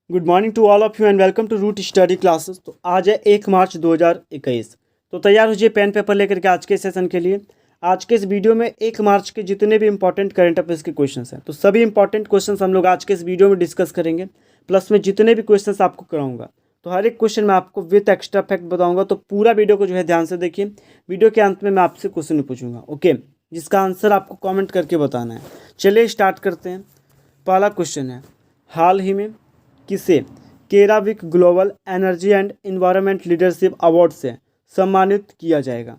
Good morning to all of you and welcome to root study classes. तो आज है 1 मार्च 2021। तो तैयार हो जाइए पेन पेपर लेकर के आज के सेशन के लिए। आज के इस वीडियो में 1 मार्च के जितने भी इंपॉर्टेंट करंट अफेयर्स के क्वेश्चंस हैं तो सभी इंपॉर्टेंट क्वेश्चंस हम लोग आज के इस वीडियो में डिस्कस करेंगे। प्लस में जितने भी क्वेश्चंस आपको कराऊंगा तो हर एक क्वेश्चन मैं आपको विथ एक्स्ट्रा फैक्ट बताऊंगा। तो पूरा वीडियो को जो है ध्यान से देखिए। वीडियो के अंत में मैं आपसे क्वेश्चन भी पूछूंगा, ओके, जिसका आंसर आपको कॉमेंट करके बताना है। चलिए स्टार्ट करते हैं। पहला क्वेश्चन है, हाल ही में किसे CERAWeek global energy and environment leadership award से सम्मानित किया जाएगा?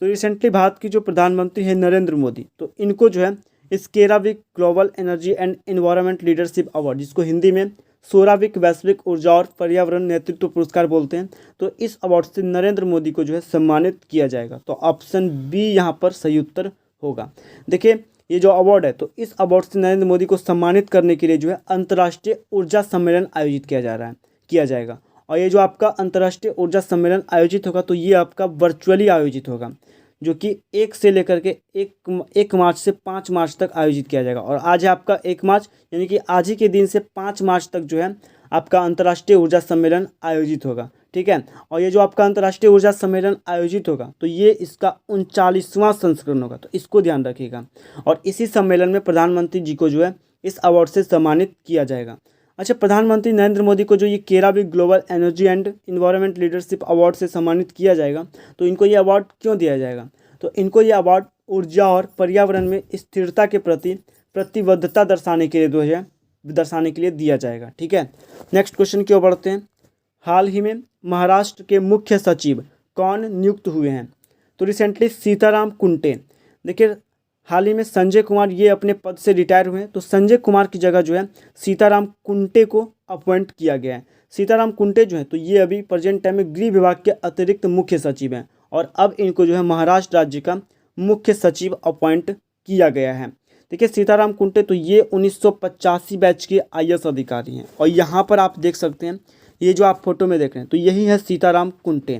तो रिसेंटली भारत की जो प्रधानमंत्री है नरेंद्र मोदी, तो इनको जो है इस CERAWeek global energy and environment leadership award, जिसको हिंदी में सोराविक वैश्विक ऊर्जा और पर्यावरण नेतृत्व पुरस्कार बोलते हैं, तो इस अवार्ड से नरेंद्र मोदी को जो है सम्मानित किया जाएगा। तो ऑप्शन बी यहाँ पर सही उत्तर होगा। देखिए ये जो अवार्ड है तो इस अवार्ड से नरेंद्र मोदी को सम्मानित करने के लिए जो है अंतर्राष्ट्रीय ऊर्जा सम्मेलन आयोजित किया जाएगा। और ये जो आपका अंतर्राष्ट्रीय ऊर्जा सम्मेलन आयोजित होगा तो ये आपका वर्चुअली आयोजित होगा, जो कि 1 से लेकर के 1 मार्च से 5 मार्च तक आयोजित किया जाएगा। और आज है आपका 1 मार्च, यानी कि आज ही के दिन से 5 मार्च तक जो है आपका अंतर्राष्ट्रीय ऊर्जा सम्मेलन आयोजित होगा, ठीक है। और ये जो आपका अंतर्राष्ट्रीय ऊर्जा सम्मेलन आयोजित होगा तो ये इसका 39वां संस्करण होगा, तो इसको ध्यान रखिएगा। और इसी सम्मेलन में प्रधानमंत्री जी को जो है इस अवार्ड से सम्मानित किया जाएगा। अच्छा, प्रधानमंत्री नरेंद्र मोदी को जो ये CERAWeek global energy and environment leadership award से सम्मानित किया जाएगा, तो इनको ये अवार्ड क्यों दिया जाएगा? तो इनको ये अवार्ड ऊर्जा और पर्यावरण में स्थिरता के प्रति प्रतिबद्धता दर्शाने के लिए दिया जाएगा, ठीक है। नेक्स्ट क्वेश्चन की ओर बढ़ते हैं। हाल ही में महाराष्ट्र के मुख्य सचिव कौन नियुक्त हुए हैं? तो रिसेंटली सीताराम कुंटे। देखिए हाल ही में संजय कुमार ये अपने पद से रिटायर हुए हैं, तो संजय कुमार की जगह जो है सीताराम कुंटे को अपॉइंट किया गया है। सीताराम कुंटे जो है तो ये अभी प्रेजेंट टाइम में गृह विभाग के अतिरिक्त मुख्य सचिव हैं और अब इनको जो है महाराष्ट्र राज्य का मुख्य सचिव अपॉइंट किया गया है। देखिए सीताराम कुंटे तो ये 1985 बैच के IAS अधिकारी हैं और यहाँ पर आप देख सकते हैं ये जो आप फोटो में देख रहे हैं तो यही है सीताराम कुंटे।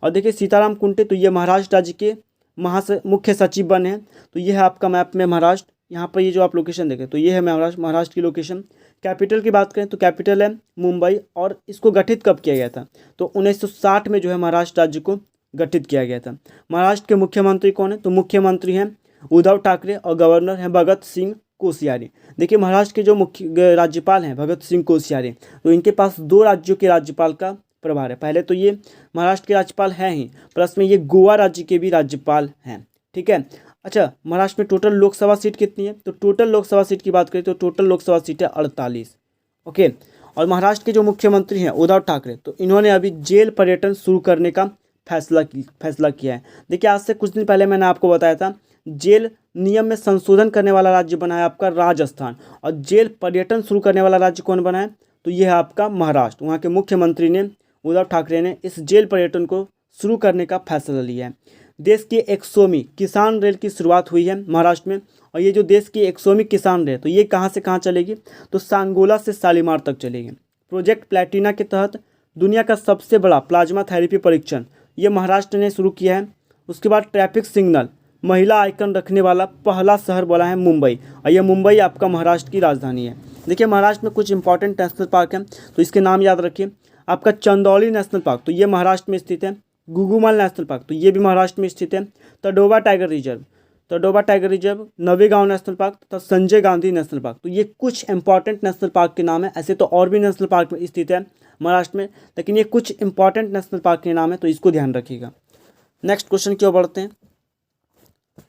और देखिए सीताराम कुंटे तो ये महाराष्ट्र राज्य के मुख्य सचिव बने हैं। तो ये है आपका मैप में महाराष्ट्र। यहाँ पर ये जो आप लोकेशन देखें तो ये है महाराष्ट्र की लोकेशन। कैपिटल की बात करें तो कैपिटल है मुंबई। और इसको गठित कब किया गया था? तो 1960 में जो है महाराष्ट्र राज्य को गठित किया गया था। महाराष्ट्र के मुख्यमंत्री कौन है? तो मुख्यमंत्री हैं उद्धव ठाकरे और गवर्नर हैं भगत सिंह कोश्यारी। देखिए महाराष्ट्र के जो मुख्य राज्यपाल हैं भगत सिंह कोश्यारी, तो इनके पास 2 राज्यों के राज्यपाल का प्रभार है। पहले तो ये महाराष्ट्र के राज्यपाल हैं ही, प्लस में ये गोवा राज्य के भी राज्यपाल हैं, ठीक है। अच्छा, महाराष्ट्र में टोटल लोकसभा सीट कितनी है? तो टोटल लोकसभा सीट की बात करें तो टोटल लोकसभा सीट है 48, ओके। और महाराष्ट्र के जो मुख्यमंत्री हैं उद्धव ठाकरे, तो इन्होंने अभी जेल पर्यटन शुरू करने का फैसला किया है। देखिए आज से कुछ दिन पहले मैंने आपको बताया था जेल नियम में संशोधन करने वाला राज्य बना है आपका राजस्थान, और जेल पर्यटन शुरू करने वाला राज्य कौन बना है? तो ये है आपका महाराष्ट्र। वहाँ के मुख्यमंत्री ने उद्धव ठाकरे ने इस जेल पर्यटन को शुरू करने का फैसला लिया है। देश की 100वीं किसान रेल की शुरुआत हुई है महाराष्ट्र में। और ये जो देश की 100वीं किसान रेल तो ये कहाँ से कहाँ चलेगी? तो सांगोला से शालीमार तक चलेगी। प्रोजेक्ट प्लेटिना के तहत दुनिया का सबसे बड़ा प्लाज्मा थेरेपी परीक्षण ये महाराष्ट्र ने शुरू किया है। उसके बाद ट्रैफिक सिग्नल महिला आइकन रखने वाला पहला शहर बोला है मुंबई, और यह मुंबई आपका महाराष्ट्र की राजधानी है। देखिए महाराष्ट्र में कुछ इंपॉर्टेंट नेशनल पार्क हैं तो इसके नाम याद रखिए। आपका चंदौली नेशनल पार्क तो ये महाराष्ट्र में स्थित है। गुगुमल नेशनल पार्क तो ये भी महाराष्ट्र में स्थित है। Tadoba tiger reserve, Navegaon national park तथा संजय गांधी नेशनल पार्क, तो ये कुछ इंपॉर्टेंट नेशनल पार्क के नाम है। ऐसे तो और भी नेशनल पार्क में स्थित है महाराष्ट्र में, लेकिन ये कुछ इंपॉर्टेंट नेशनल पार्क के नाम है, तो इसको ध्यान रखिएगा। नेक्स्ट क्वेश्चन की ओर बढ़ते हैं।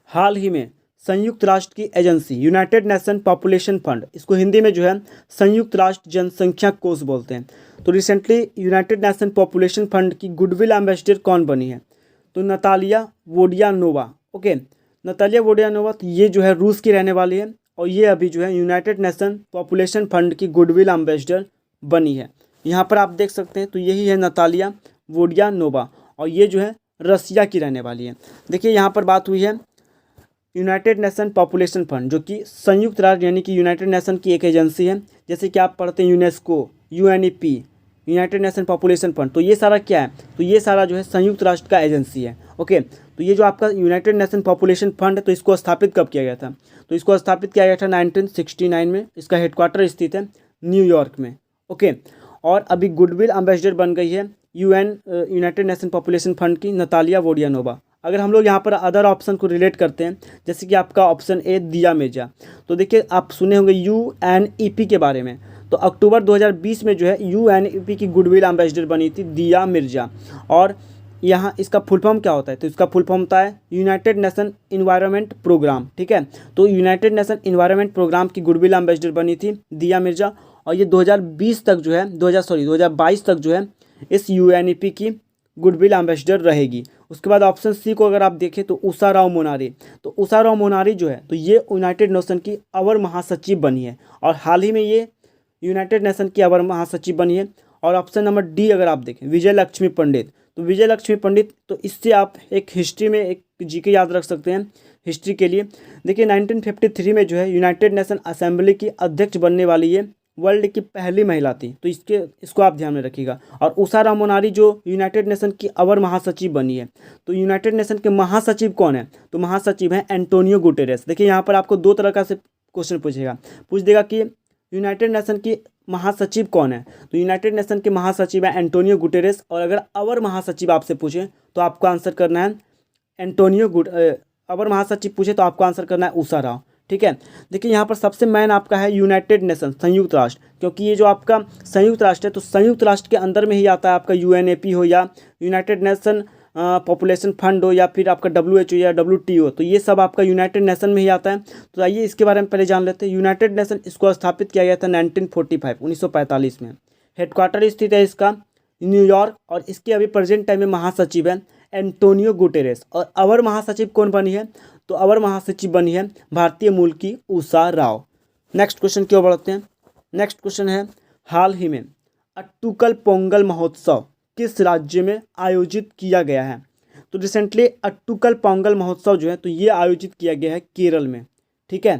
हाल ही में संयुक्त राष्ट्र की agency United nation population fund, इसको हिंदी में जो है संयुक्त राष्ट्र जनसंख्या कोष बोलते हैं, तो recently United nation population fund की गुडविल एम्बेसडर कौन बनी है? तो नतालिया वोडियानोवा, ओके। नतालिया वोडियानोवा तो ये जो है रूस की रहने वाली है और ये अभी जो है यूनाइटेड नेशन पॉपुलेशन फंड की गुडविल एम्बेसडर बनी है। यहाँ पर आप देख सकते हैं तो यही है नतालिया वोडियानोवा और ये जो है रसिया की रहने वाली है। देखिए यहाँ पर बात हुई है यूनाइटेड नेशन पॉपुलेशन फंड, जो कि संयुक्त राष्ट्र यानी कि यूनाइटेड नेशन की एक एजेंसी है। जैसे कि आप पढ़ते हैं UNESCO, UNEP, United nation population fund, तो ये सारा क्या है? तो ये सारा जो है संयुक्त राष्ट्र का एजेंसी है, ओके। तो ये जो आपका यूनाइटेड नेशन पॉपुलेशन फंड है तो इसको स्थापित कब किया गया था? तो इसको स्थापित किया गया था 1969 में। इसका हेडक्वार्टर स्थित है न्यूयॉर्क में, ओके। और अभी गुडविल एम्बेसडर बन गई है यूनाइटेड नेशन पॉपुलेशन फंड की नतालिया वोडियानोवा। अगर हम लोग यहाँ पर अदर ऑप्शन को रिलेट करते हैं, जैसे कि आपका ऑप्शन ए दिया मिर्जा, तो देखिए आप सुने होंगे UNEP के बारे में। तो अक्टूबर 2020 में जो है UNEP की गुडविल एम्बेसडर बनी थी दिया मिर्जा। और यहाँ इसका फुल फॉर्म क्या होता है, तो इसका फुल फॉर्म होता है यूनाइटेड नेशन इन्वायरमेंट प्रोग्राम। ठीक है, तो यूनाइटेड नेशन इन्वायरमेंट प्रोग्राम की गुडविल एम्बेसडर बनी थी दिया मिर्जा। और ये 2020 तक जो है 2022 तक जो है इस UNEP की गुडविल एम्बेसडर रहेगी। उसके बाद ऑप्शन सी को अगर आप देखें तो उषा राव मोनारी, तो उषा राव मोनारी जो है तो ये यूनाइटेड नेशन की अवर महासचिव बनी है और हाल ही में ये यूनाइटेड नेशन की अवर महासचिव बनी है। और ऑप्शन नंबर डी अगर आप देखें विजय लक्ष्मी पंडित, तो विजय लक्ष्मी पंडित, तो इससे आप एक हिस्ट्री में एक जीके याद रख सकते हैं हिस्ट्री के लिए। देखिए 1953 में जो है यूनाइटेड नेशन असेंबली की अध्यक्ष बनने वाली ये वर्ल्ड की पहली महिला थी, तो इसको आप ध्यान में रखिएगा। और उषा राव मोनारी जो यूनाइटेड नेशन की अवर महासचिव बनी है, तो यूनाइटेड नेशन के महासचिव कौन है, तो महासचिव हैं एंटोनियो गुटेरेस। देखिए यहाँ पर आपको दो तरह का से क्वेश्चन पूछ देगा कि यूनाइटेड नेशन की महासचिव कौन है, तो यूनाइटेड नेशन के महासचिव हैं एंटोनियो गुटेरेस। और अगर अवर महासचिव आपसे पूछे तो आपको आंसर करना है अवर महासचिव पूछे तो आपको आंसर करना है उषा राव। ठीक है, देखिए यहाँ पर सबसे मेन आपका है यूनाइटेड नेशन संयुक्त राष्ट्र, क्योंकि ये जो आपका संयुक्त राष्ट्र है तो संयुक्त राष्ट्र के अंदर में ही आता है आपका UNEP हो या यूनाइटेड नेशन पॉपुलेशन फंड हो या फिर आपका WHO या WTO, तो ये सब आपका यूनाइटेड नेशन में ही आता है। तो आइए इसके बारे में पहले जान लेते हैं। यूनाइटेड नेशन इसको स्थापित किया गया था 1945 में। हेडक्वार्टर स्थित है इसका न्यूयॉर्क और इसके अभी प्रेजेंट टाइम में महासचिव है एंटोनियो गुटेरेस। और अवर महासचिव कौन बनी है, तो अवर महासचिव बनी है भारतीय मूल की उषा राव। नेक्स्ट क्वेश्चन की ओर बढ़ते हैं। नेक्स्ट क्वेश्चन है हाल ही में अट्टुकल पोंगल महोत्सव किस राज्य में आयोजित किया गया है, तो रिसेंटली अट्टुकल पोंगल महोत्सव जो है तो ये आयोजित किया गया है केरल में। ठीक है,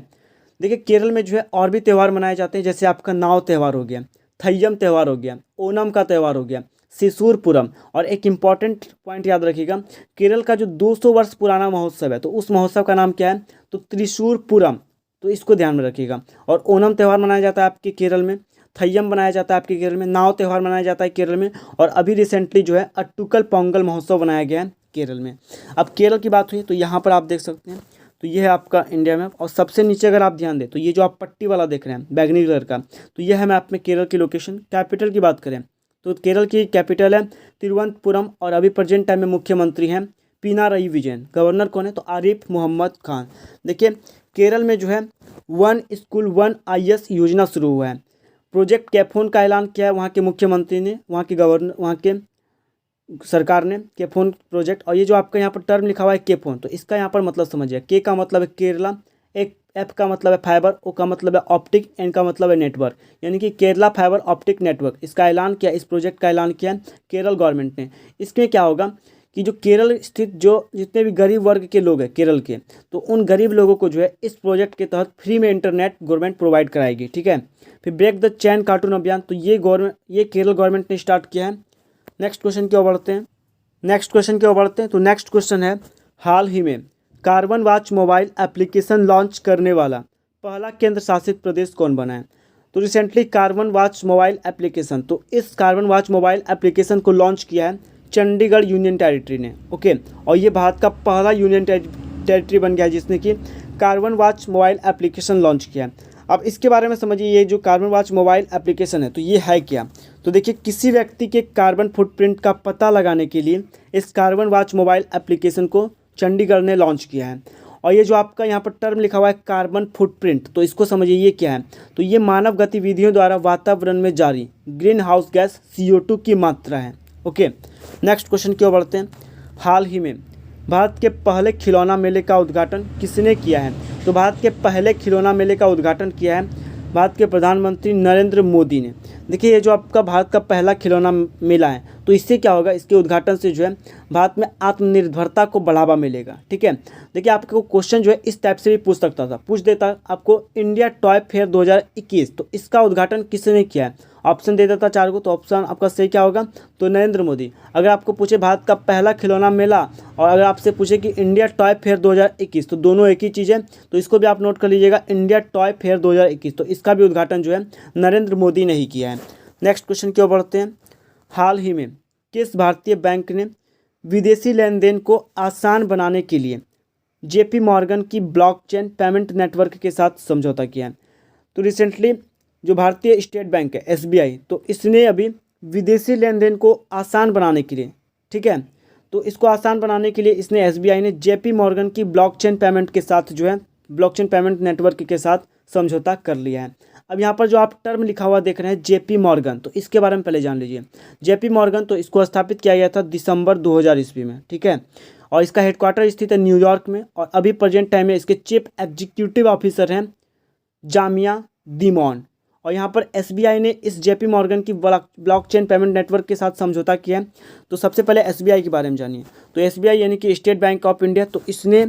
देखिए केरल में जो है और भी त्यौहार मनाए जाते हैं, जैसे आपका नाव त्यौहार हो गया, थय्यम त्यौहार हो गया, ओनम का त्यौहार हो गया, सिसूरपुरम। और एक इम्पॉर्टेंट पॉइंट याद रखिएगा, केरल का जो 200 वर्ष पुराना महोत्सव है तो उस महोत्सव का नाम क्या है, तो त्रिशूरपुरम, तो इसको ध्यान में रखिएगा। और ओनम त्यौहार मनाया जाता है आपके केरल में, थय्यम बनाया जाता है आपके केरल में, नाव त्यौहार मनाया जाता है केरल में, और अभी रिसेंटली जो है अट्टुकल पोंगल महोत्सव बनाया गया है केरल में। अब केरल की बात हुई तो यहाँ पर आप देख सकते हैं, तो ये है आपका इंडिया मैप। और सबसे नीचे अगर आप ध्यान दें तो ये जो आप पट्टी वाला देख रहे हैं बैगनी कलर का, तो ये है मैप में केरल की लोकेशन। कैपिटल की बात करें तो केरल की कैपिटल है तिरुवनंतपुरम और अभी प्रेजेंट टाइम में मुख्यमंत्री हैं पिनाराई विजयन। गवर्नर कौन है, तो आरिफ मोहम्मद खान। देखिए केरल में जो है 1 स्कूल 1 IS योजना शुरू हुआ है। प्रोजेक्ट कैफोन का ऐलान किया है वहाँ के मुख्यमंत्री ने, वहाँ के गवर्नर, वहाँ के सरकार ने, केफोन प्रोजेक्ट। और ये जो आपका यहाँ पर टर्म लिखा हुआ है केफोन, तो इसका यहाँ पर मतलब समझिए, के का मतलब है केरला, एफ का मतलब है फाइबर, ओ का मतलब है ऑप्टिक, एन का मतलब है नेटवर्क, यानी कि केरला फाइबर ऑप्टिक नेटवर्क। इसका ऐलान किया, इस प्रोजेक्ट का ऐलान किया केरल गवर्नमेंट ने। इसमें क्या होगा कि जो केरल स्थित जो जितने भी गरीब वर्ग के लोग हैं केरल के, तो उन गरीब लोगों को जो है इस प्रोजेक्ट के तहत फ्री में इंटरनेट गवर्नमेंट प्रोवाइड कराएगी। ठीक है, फिर ब्रेक द चैन कार्टून अभियान, तो ये केरल गवर्नमेंट ने स्टार्ट किया है। नेक्स्ट क्वेश्चन की ओर बढ़ते हैं। तो नेक्स्ट क्वेश्चन है हाल ही में carbon watch mobile application launch करने वाला पहला केंद्र शासित प्रदेश कौन बना है, तो recently carbon watch mobile application, तो इस कार्बन वॉच मोबाइल एप्लीकेशन को लॉन्च किया है चंडीगढ़ यूनियन टेरिटरी ने। ओके, और ये भारत का पहला यूनियन टेरिटरी बन गया है जिसने कि carbon watch mobile application launch किया है। अब इसके बारे में समझिए, ये जो कार्बन वॉच मोबाइल एप्लीकेशन है तो ये है क्या, तो देखिए किसी व्यक्ति के कार्बन फुटप्रिंट का पता लगाने के लिए इस कार्बन वॉच मोबाइल एप्लीकेशन को चंडीगढ़ ने लॉन्च किया है। और ये जो आपका यहाँ पर टर्म लिखा हुआ है कार्बन फुटप्रिंट, तो इसको समझिए ये क्या है, तो ये मानव गतिविधियों द्वारा वातावरण में जारी ग्रीन हाउस गैस CO2 की मात्रा है। ओके, नेक्स्ट क्वेश्चन की ओर बढ़ते हैं। हाल ही में भारत के पहले खिलौना मेले का उद्घाटन किसने किया है, तो भारत के पहले खिलौना मेले का उद्घाटन किया है भारत के प्रधानमंत्री नरेंद्र मोदी ने। देखिए ये जो आपका भारत का पहला खिलौना मेला है, तो इससे क्या होगा, इसके उद्घाटन से जो है भारत में आत्मनिर्भरता को बढ़ावा मिलेगा। ठीक है, देखिए आपको क्वेश्चन जो है इस टाइप से भी पूछ देता आपको इंडिया टॉय फेयर 2021, तो इसका उद्घाटन किसने किया है, ऑप्शन दे देता 4 को, तो ऑप्शन आपका सही क्या होगा, तो नरेंद्र मोदी। अगर आपको पूछे भारत का पहला खिलौना मेला और अगर आपसे पूछे कि इंडिया टॉय फेयर 2021, तो दोनों एक ही चीज़ है, तो इसको भी आप नोट कर लीजिएगा, इंडिया टॉय फेयर 2021, तो इसका भी उद्घाटन जो है नरेंद्र मोदी ने ही किया है। नेक्स्ट क्वेश्चन की ओर बढ़ते हैं। हाल ही में किस भारतीय बैंक ने विदेशी लेन देन को आसान बनाने के लिए जेपी मॉर्गन की ब्लॉकचेन पेमेंट नेटवर्क के साथ समझौता किया है? तो रिसेंटली जो भारतीय स्टेट बैंक है एसबीआई, तो इसने अभी विदेशी लेन देन को आसान बनाने के लिए, ठीक है, तो इसको आसान बनाने के लिए इसने एसबीआई ने जेपी मॉर्गन की ब्लॉकचेन पेमेंट के साथ जो है ब्लॉकचेन पेमेंट नेटवर्क के साथ समझौता कर लिया है। अब यहाँ पर जो आप टर्म लिखा हुआ देख रहे हैं जेपी मॉर्गन, तो इसके बारे में पहले जान लीजिए। जेपी मॉर्गन तो इसको स्थापित किया गया था दिसंबर 2000 ईस्वी में, ठीक है, और इसका हेडक्वार्टर स्थित है न्यूयॉर्क में, और अभी प्रेजेंट टाइम में इसके चीफ एग्जीक्यूटिव ऑफिसर हैं जामिया दीमोन। और यहाँ पर एसबीआई ने इस जेपी मॉर्गन की ब्लॉकचेन पेमेंट नेटवर्क के साथ समझौता किया है। तो सबसे पहले एसबीआई के बारे में जानिए। तो एसबीआई यानी कि स्टेट बैंक ऑफ इंडिया, तो इसने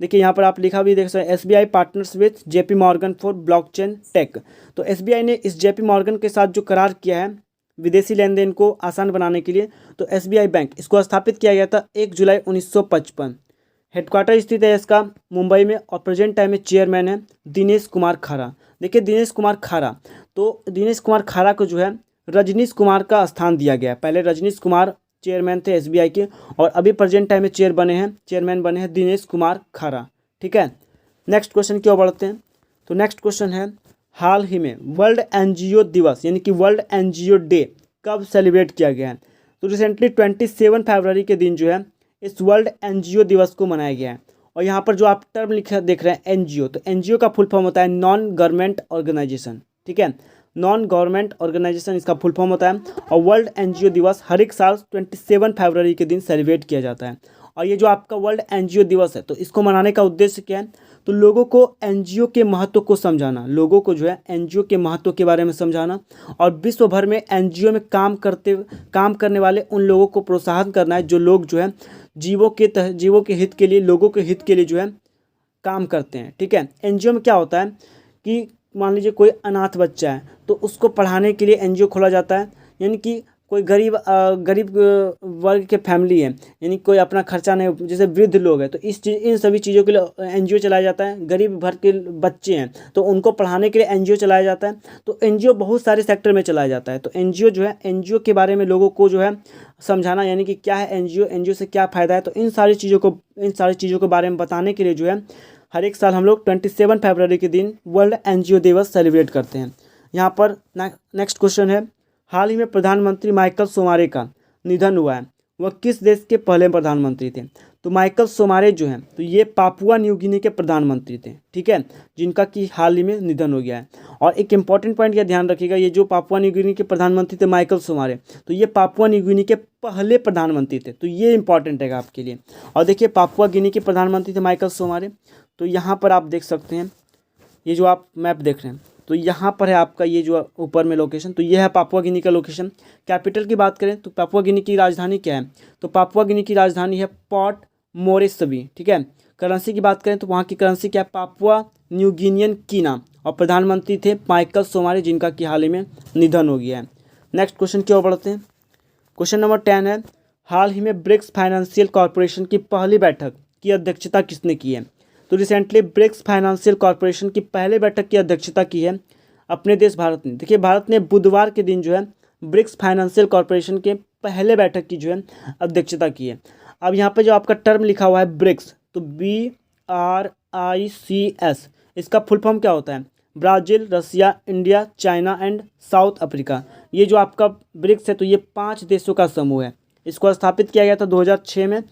देखिए यहाँ पर आप लिखा भी देख सकते हैं SBI partners with JP Morgan for blockchain tech. तो एसबीआई ने इस जेपी मॉर्गन के साथ जो करार किया है विदेशी लेन देन को आसान बनाने के लिए, तो एसबीआई बैंक इसको स्थापित किया गया था 1 जुलाई 1955। हेडक्वार्टर स्थित है इसका मुंबई में, और प्रेजेंट टाइम में चेयरमैन है दिनेश कुमार खारा। देखिए दिनेश कुमार खारा, तो दिनेश कुमार खारा को जो है रजनीश कुमार का स्थान दिया गया है। पहले रजनीश कुमार चेयरमैन थे एसबीआई के, और अभी प्रेजेंट टाइम में चेयरमैन बने हैं दिनेश कुमार खारा, ठीक है। नेक्स्ट क्वेश्चन की ओर बढ़ते हैं। तो नेक्स्ट क्वेश्चन है, हाल ही में वर्ल्ड एनजीओ दिवस यानी कि वर्ल्ड एनजीओ डे कब सेलिब्रेट किया गया है? तो रिसेंटली 27 फरवरी के दिन जो है इस वर्ल्ड एनजीओ दिवस को मनाया गया है। और यहाँ पर जो आप टर्म लिखा देख रहे हैं एनजीओ, तो एनजीओ का फुल फॉर्म होता है नॉन गवर्नमेंट ऑर्गेनाइजेशन, ठीक है, नॉन गवर्नमेंट ऑर्गेनाइजेशन इसका फुल फॉर्म होता है। और वर्ल्ड एनजीओ दिवस हर एक साल 27 फरवरी के दिन सेलिब्रेट किया जाता है। और ये जो आपका वर्ल्ड एनजीओ दिवस है, तो इसको मनाने का उद्देश्य क्या है? तो लोगों को एनजीओ के महत्व को समझाना, लोगों को जो है एनजीओ के महत्व के बारे में समझाना, और विश्व भर में एनजीओ में काम करने वाले उन लोगों को प्रोत्साहन करना है जो लोग जो है जीवों के हित के लिए, लोगों के हित के लिए जो है काम करते हैं, ठीक है। एनजीओ में क्या होता है कि मान लीजिए कोई अनाथ बच्चा है, तो उसको पढ़ाने के लिए एनजीओ खोला जाता है। यानी कि कोई गरीब वर्ग के फैमिली है, यानी कोई अपना खर्चा नहीं, जैसे वृद्ध लोग हैं, तो इन सभी चीज़ों के लिए एनजीओ चलाया जाता है। गरीब भर के बच्चे हैं, तो उनको पढ़ाने के लिए एनजीओ चलाया जाता है। तो एनजीओ बहुत सारे सेक्टर में चलाया जाता है। तो एनजीओ जो है, एनजीओ के बारे में लोगों को जो है समझाना, यानी कि क्या है एनजीओ, एनजीओ से क्या फ़ायदा है, तो इन सारी चीज़ों के बारे में बताने के लिए जो है हर एक साल हम लोग 27 फरवरी के दिन वर्ल्ड एनजीओ दिवस सेलिब्रेट करते हैं। यहाँ पर नेक्स्ट क्वेश्चन है, हाल ही में प्रधानमंत्री माइकल सोमारे का निधन हुआ है, वह किस देश के पहले प्रधानमंत्री थे? तो माइकल सोमारे जो हैं, तो ये पापुआ न्यू गिनी के प्रधानमंत्री थे, ठीक है, जिनका कि हाल ही में निधन हो गया है। और एक इंपॉर्टेंट पॉइंट का ध्यान रखिएगा, ये जो पापुआ न्यू गिनी के प्रधानमंत्री थे माइकल सोमारे, तो ये पापुआ न्यू गिनी के पहले प्रधानमंत्री थे, तो ये इंपॉर्टेंट है आपके लिए। और देखिए पापुआ गिनी के प्रधानमंत्री थे माइकल सोमारे। तो यहाँ पर आप देख सकते हैं, ये जो आप मैप देख रहे हैं, तो यहाँ पर है आपका ये जो ऊपर में लोकेशन, तो ये है पापुआ गिनी का लोकेशन। कैपिटल की बात करें तो पापुआ गिनी की राजधानी क्या है? तो पापुआ गिनी की राजधानी है पोर्ट मोरेस्बी, ठीक है। करेंसी की बात करें तो वहाँ की करेंसी क्या है? पापुआ न्यू गिनियन कीना। और प्रधानमंत्री थे माइकल सोमारे, जिनका कि हाल ही में निधन हो गया है। नेक्स्ट क्वेश्चन की ओर बढ़ते हैं। क्वेश्चन नंबर 10 है, हाल ही में ब्रिक्स फाइनेंशियल कॉरपोरेशन की पहली बैठक की अध्यक्षता किसने की है? तो रिसेंटली ब्रिक्स फाइनेंशियल कॉरपोरेशन की पहले बैठक की अध्यक्षता की है अपने देश भारत ने। देखिए भारत ने बुधवार के दिन जो है ब्रिक्स फाइनेंशियल कॉरपोरेशन के पहले बैठक की जो है अध्यक्षता की है। अब यहाँ पे जो आपका टर्म लिखा हुआ है ब्रिक्स, तो BRICS, इसका फुल फॉर्म क्या होता है? Brazil, Russia, India, China and South Africa. ये जो आपका ब्रिक्स है, तो ये 5 देशों का समूह है। इसको स्थापित किया गया था 2006 में,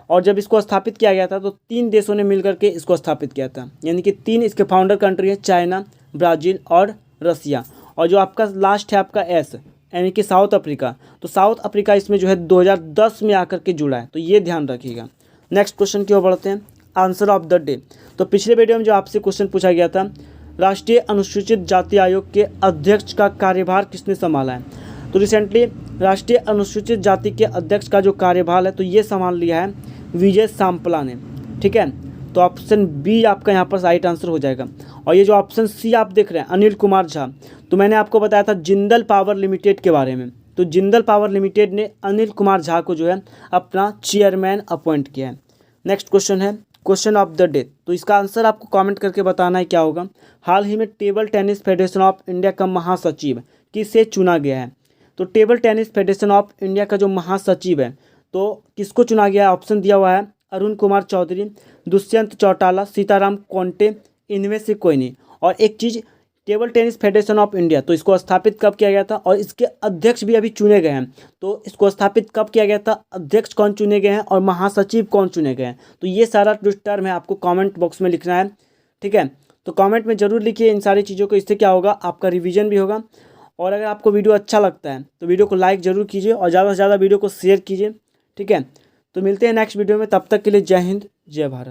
और जब इसको स्थापित किया गया था तो 3 देशों ने मिलकर के इसको स्थापित किया था। यानी कि 3 इसके फाउंडर कंट्री है, चाइना, ब्राज़ील और रसिया। और जो आपका लास्ट है आपका एस, यानी कि साउथ अफ्रीका, तो साउथ अफ्रीका इसमें जो है 2010 में आकर के जुड़ा है, तो ये ध्यान रखिएगा। नेक्स्ट क्वेश्चन की ओर बढ़ते हैं। आंसर ऑफ द डे, तो पिछले वीडियो में जो आपसे क्वेश्चन पूछा गया था, राष्ट्रीय अनुसूचित जाति आयोग के अध्यक्ष का कार्यभार किसने संभाला है? तो रिसेंटली राष्ट्रीय अनुसूचित जाति के अध्यक्ष का जो कार्यभार है, तो ये संभाल लिया है विजय सांपला ने, ठीक है। तो ऑप्शन बी आपका यहाँ पर राइट आंसर हो जाएगा। और ये जो ऑप्शन सी आप देख रहे हैं अनिल कुमार झा, तो मैंने आपको बताया था जिंदल पावर लिमिटेड के बारे में, तो जिंदल पावर लिमिटेड ने अनिल कुमार झा को जो है अपना चेयरमैन अपॉइंट किया है। नेक्स्ट क्वेश्चन है क्वेश्चन ऑफ द डे, तो इसका आंसर आपको कमेंट करके बताना है क्या होगा। हाल ही में table tennis federation of India का महासचिव किसे चुना गया है। तो table tennis federation of India का जो महासचिव है तो किसको चुना गया है, ऑप्शन दिया हुआ है अरुण कुमार चौधरी, दुष्यंत चौटाला, सीताराम कोंटे, इनमें से कोई नहीं। और एक चीज़, table tennis federation of India तो इसको स्थापित कब किया गया था और इसके अध्यक्ष भी अभी चुने गए हैं। तो इसको स्थापित कब किया गया था, अध्यक्ष कौन चुने गए हैं और महासचिव कौन चुने गए हैं। तो ये सारा जो टर्म है आपको कमेंट बॉक्स में लिखना है, ठीक है। तो कमेंट में ज़रूर लिखिए इन सारी चीज़ों को, इससे क्या होगा आपका रिवीजन भी होगा। और अगर आपको वीडियो अच्छा लगता है तो वीडियो को लाइक ज़रूर कीजिए और ज़्यादा से ज़्यादा वीडियो को शेयर कीजिए, ठीक है। तो मिलते हैं नेक्स्ट वीडियो में, तब तक के लिए जय हिंद जय भारत।